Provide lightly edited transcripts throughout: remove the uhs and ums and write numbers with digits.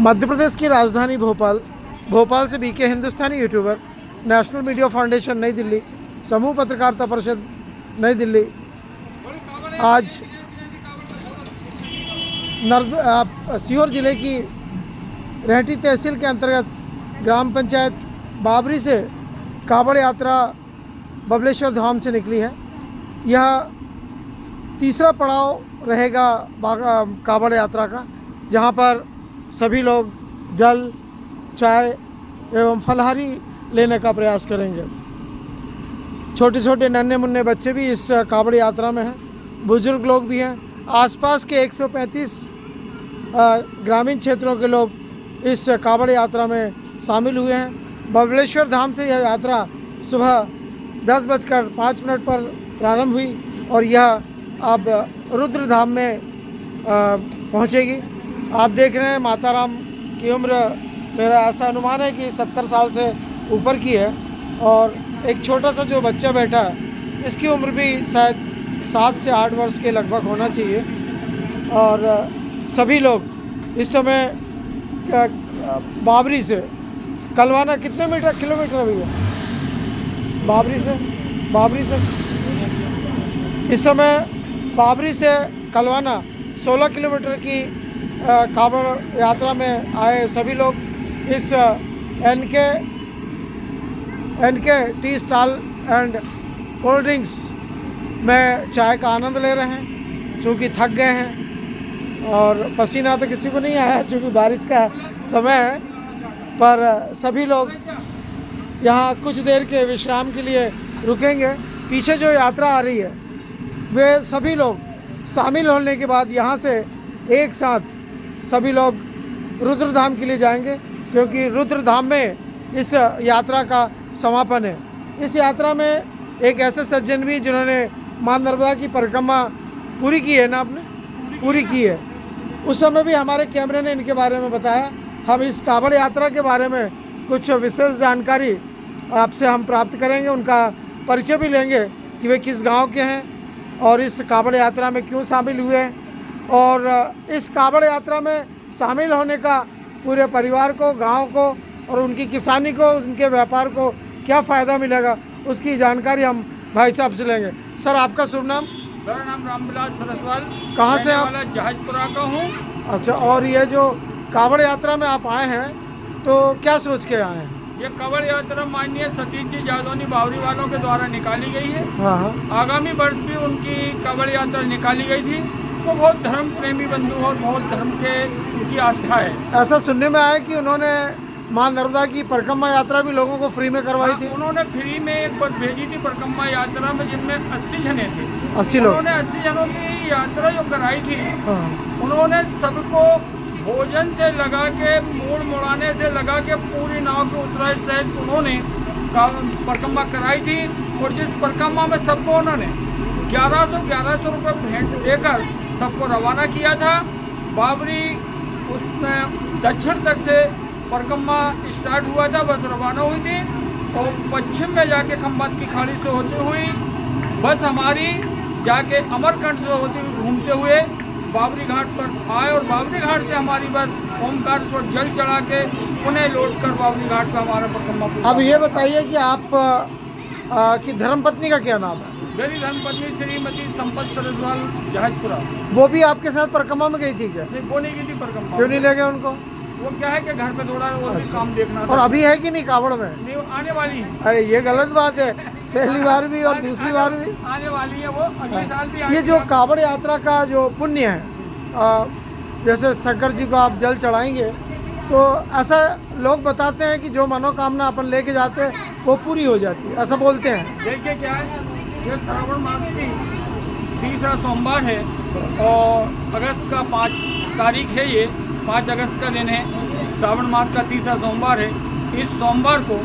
मध्य प्रदेश की राजधानी भोपाल, भोपाल से बीके हिंदुस्तानी यूट्यूबर, नेशनल मीडिया फाउंडेशन नई दिल्ली, समूह पत्रकारिता परिषद नई दिल्ली आज सीहोर जिले की रेहटी तहसील के अंतर्गत ग्राम पंचायत बाबरी से कावड़ यात्रा बबलेश्वर धाम से निकली है। यह तीसरा पड़ाव रहेगा कावड़ यात्रा का, जहां पर सभी लोग जल, चाय एवं फलहारी लेने का प्रयास करेंगे। छोटे छोटे नन्हे मुन्ने बच्चे भी इस कावड़ यात्रा में हैं, बुजुर्ग लोग भी हैं। आसपास के 135 ग्रामीण क्षेत्रों के लोग इस कावड़ यात्रा में शामिल हुए हैं। बबलेश्वर धाम से यह यात्रा सुबह 10:05 पर प्रारंभ हुई और यह अब रुद्र धाम में पहुंचेगी। आप देख रहे हैं माता राम की उम्र, मेरा ऐसा अनुमान है कि 70 साल से ऊपर की है, और एक छोटा सा जो बच्चा बैठा है इसकी उम्र भी शायद 7 से 8 वर्ष के लगभग होना चाहिए। और सभी लोग इस समय बाबरी से कलवाना कितने किलोमीटर है भैया? बाबरी से इस समय बाबरी से कलवाना 16 किलोमीटर की कावड़ यात्रा में आए सभी लोग इस NK tea stall and cold drinks में चाय का आनंद ले रहे हैं, क्योंकि थक गए हैं और पसीना तो किसी को नहीं आया क्योंकि बारिश का समय है। पर सभी लोग यहाँ कुछ देर के विश्राम के लिए रुकेंगे। पीछे जो यात्रा आ रही है वे सभी लोग शामिल होने के बाद यहाँ से एक साथ सभी लोग रुद्रधाम के लिए जाएंगे, क्योंकि रुद्रधाम में इस यात्रा का समापन है। इस यात्रा में एक ऐसे सज्जन भी जिन्होंने मां नर्मदा की परिक्रमा पूरी की है ना, आपने पूरी की है, उस समय भी हमारे कैमरे ने इनके बारे में बताया। हम इस कावड़ यात्रा के बारे में कुछ विशेष जानकारी आपसे हम प्राप्त करेंगे, उनका परिचय भी लेंगे कि वे किस गांव के हैं और इस कावड़ यात्रा में क्यों शामिल हुए हैं, और इस कावड़ यात्रा में शामिल होने का पूरे परिवार को, गांव को और उनकी किसानी को, उनके व्यापार को क्या फ़ायदा मिलेगा, उसकी जानकारी हम भाई साहब से लेंगे। सर, आपका शुभ नाम? मेरा नाम रामविलास सरस्वल। कहाँ से आप? जहाजपुरा का हूँ। अच्छा, और ये जो कावड़ यात्रा में आप आए हैं तो क्या सोच के आए हैं? ये कावड़ यात्रा माननीय सतीश जी जादौनी बावरी वालों के द्वारा निकाली गई है। हाँ। आगामी वर्ष भी उनकी कावड़ यात्रा निकाली गई थी। वो बहुत धर्म प्रेमी बंधु और बहुत धर्म के उनकी आस्था है। ऐसा सुनने में आया कि उन्होंने मां नर्मदा की परिक्रमा यात्रा भी लोगों को फ्री में करवाई थी। उन्होंने फ्री में एक बस भेजी थी परिक्रमा यात्रा में, जिनमें 80 जने थे। 80 लोग। उन्होंने 80 जनों की यात्रा जो कराई थी, हाँ। उन्होंने सबको भोजन से लगा के, मोड़ मुड़ाने से लगा के पूरी नाव के उतराई सहित उन्होंने परिक्रमा कराई थी। और जिस परिक्रमा में सबको उन्होंने 1100 रुपये भेंट देकर सबको रवाना किया था। बाबरी उसमें दक्षिण तक से परिक्रमा स्टार्ट हुआ था, बस रवाना हुई थी और पश्चिम में जाके खंबात की खाड़ी से होती हुई बस हमारी जाके अमरकंट से होती हुई घूमते हुए बाबरी घाट पर आए, और बाबरी घाट से हमारी बस ओमकारेश्वर जल चढ़ा के पुनः लौट कर बाबरी घाट पर हमारा परिक्रमा। अब ये बताइए कि आप की धर्मपत्नी का क्या नाम है? मेरी धर्मपत्नी श्रीमती संपत सरस्वल जहाजपुरा। वो भी आपके साथ परिक्रमा में गई थी क्या? नहीं, वो नहीं गई थी परिक्रमा। क्यों नहीं ले गए उनको? वो क्या है कि घर पे थोड़ा और भी काम देखना था। और अभी है कि नहीं कावड़ में? नहीं, वो आने वाली है। अरे ये गलत बात है, पहली बार भी और दूसरी बार भी आने वाली है, वो अगले साल भी। ये जो कावड़ यात्रा का जो पुण्य है, जैसे शंकर जी को आप जल चढ़ाएंगे तो ऐसा लोग बताते हैं कि जो मनोकामना अपन लेके जाते हैं वो पूरी हो जाती है, ऐसा बोलते हैं। देखिए क्या है, ये श्रावण मास की तीसरा सोमवार है और अगस्त का 5 तारीख है। ये 5 अगस्त का दिन है, श्रावण मास का तीसरा सोमवार है। इस सोमवार को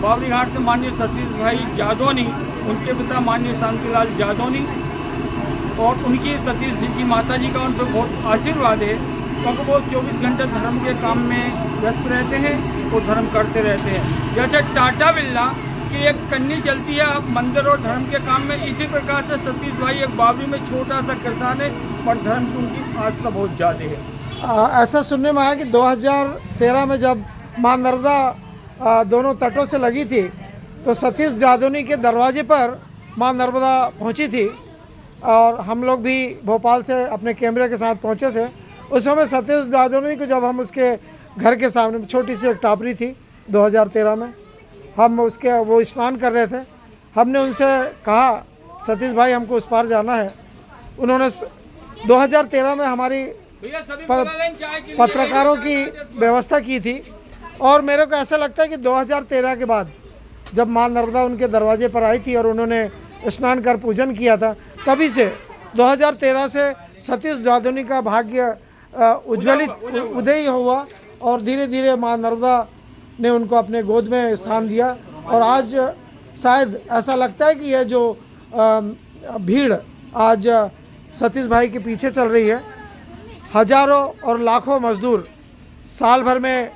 बाबरी घाट से माननीय सतीश भाई जादौनी, उनके पिता माननीय शांतिलाल जादौनी और उनकी सतीश जी की माता जी का उन पर बहुत आशीर्वाद है, क्योंकि वो 24 घंटे धर्म के काम में व्यस्त रहते हैं और धर्म करते रहते हैं। जैसे टाटा बिरला की एक कन्नी चलती है अब मंदिर और धर्म के काम में, इसी प्रकार से सतीश भाई एक बाबरी में छोटा सा किसान है पर धर्म की उनकी आस्था बहुत ज़्यादा है। ऐसा सुनने में आया कि 2013 में जब मां नर्मदा दोनों तटों से लगी थी तो सतीश जादौनी के दरवाजे पर मां नर्मदा पहुंची थी और हम लोग भी भोपाल से अपने कैमरे के साथ पहुंचे थे। उस समय सतीश जादौनी को जब हम उसके घर के सामने छोटी सी एक टापरी थी 2013 में, हम उसके वो स्नान कर रहे थे। हमने उनसे कहा सतीश भाई हमको उस पार जाना है। उन्होंने 2013 में हमारी पत्रकारों की व्यवस्था की थी और मेरे को ऐसा लगता है कि 2013 के बाद जब मां नर्मदा उनके दरवाजे पर आई थी और उन्होंने स्नान कर पूजन किया था, तभी से 2013 से सतीश जादौनी का भाग्य उज्ज्वलित उदय हुआ और धीरे धीरे मां नर्मदा ने उनको अपने गोद में स्थान दिया। और आज शायद ऐसा लगता है कि यह जो भीड़ आज सतीश भाई के पीछे चल रही है, हजारों और लाखों मजदूर साल भर में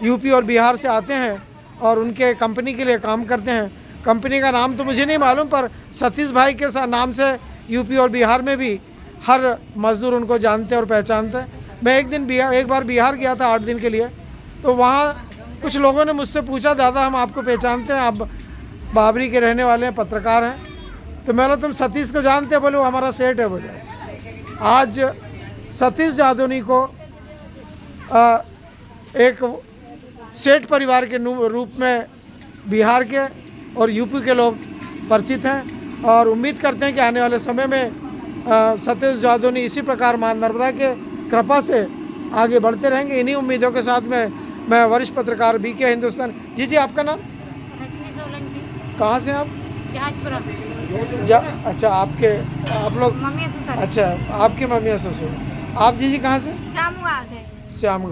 यूपी और बिहार से आते हैं और उनके कंपनी के लिए काम करते हैं। कंपनी का नाम तो मुझे नहीं मालूम, पर सतीश भाई के नाम से यूपी और बिहार में भी हर मजदूर उनको जानते और पहचानते हैं। मैं एक बार बिहार गया था 8 दिन के लिए, तो वहाँ कुछ लोगों ने मुझसे पूछा दादा हम आपको पहचानते हैं, आप बाबरी के रहने वाले हैं, पत्रकार हैं। तो मैं बोला तुम सतीश को जानते हैं? बोले वो हमारा सेठ है। बोले आज सतीश जादौनी को एक सेठ परिवार के रूप में बिहार के और यूपी के लोग परिचित हैं और उम्मीद करते हैं कि आने वाले समय में सतीश जादौनी इसी प्रकार मां नर्मदा के कृपा से आगे बढ़ते रहेंगे। इन्हीं उम्मीदों के साथ में मैं वरिष्ठ पत्रकार बीके हिंदुस्तान। जी आपका नाम? कहाँ से आप? अच्छा आप लोग अच्छा आपके मम्मी ससुर। आप जी कहाँ से? श्याम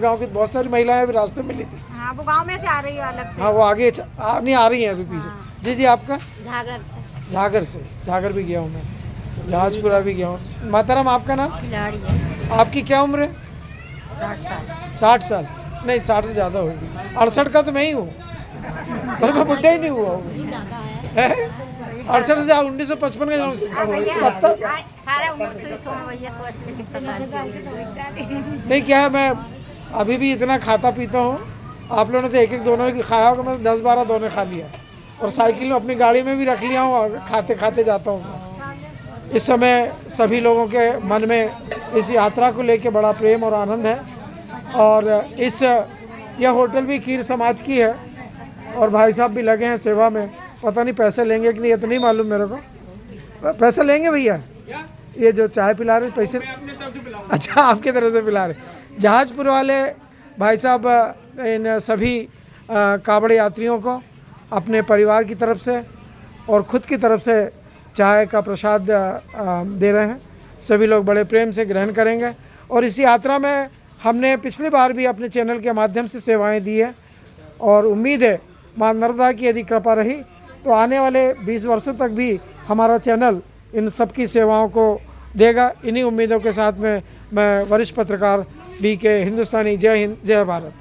गाँव की बहुत सारी महिलाएं अभी रास्ते में मिली थी। हाँ, वो गांव में से आ रही है अलग से। हाँ वो आगे नहीं आ रही हैं अभी पीछे। हाँ। जी आपका? झागर से झागर भी गया हूँ मैं, जहाजपुरा भी गया हूँ। माताराम आपका नाम? आपकी क्या उम्र है? 60 साल? नहीं 60 से ज़्यादा होगी। 68 का तो मैं ही हूँ, पर मैं बुढ़ा ही नहीं हुआ हूँ। 68 से 1955 का 70 नहीं। क्या है मैं अभी भी इतना खाता पीता हूँ। आप लोगों ने तो एक दोनों खाया होगा, मैं 10-12 दोनों खा लिया और साइकिल में अपनी गाड़ी में भी रख लिया हूँ और खाते खाते जाता हूँ। इस समय सभी लोगों के मन में इस यात्रा को लेके बड़ा प्रेम और आनंद है और यह होटल भी कीर समाज की है और भाई साहब भी लगे हैं सेवा में। पता नहीं पैसे लेंगे कि नहीं, इतना नहीं मालूम मेरे को। पैसे लेंगे भैया? ये जो चाय पिला रहे पैसे? अच्छा आपकी तरफ से पिला रहे। जहाजपुर वाले भाई साहब इन सभी कावड़ यात्रियों को अपने परिवार की तरफ से और ख़ुद की तरफ से चाय का प्रसाद दे रहे हैं। सभी लोग बड़े प्रेम से ग्रहण करेंगे और इस यात्रा में हमने पिछली बार भी अपने चैनल के माध्यम से सेवाएं दी है और उम्मीद है मां नर्मदा की यदि कृपा रही तो आने वाले 20 वर्षों तक भी हमारा चैनल इन सब की सेवाओं को देगा। इन्हीं उम्मीदों के साथ में मैं वरिष्ठ पत्रकार बीके हिंदुस्तानी। जय हिंद, जय भारत।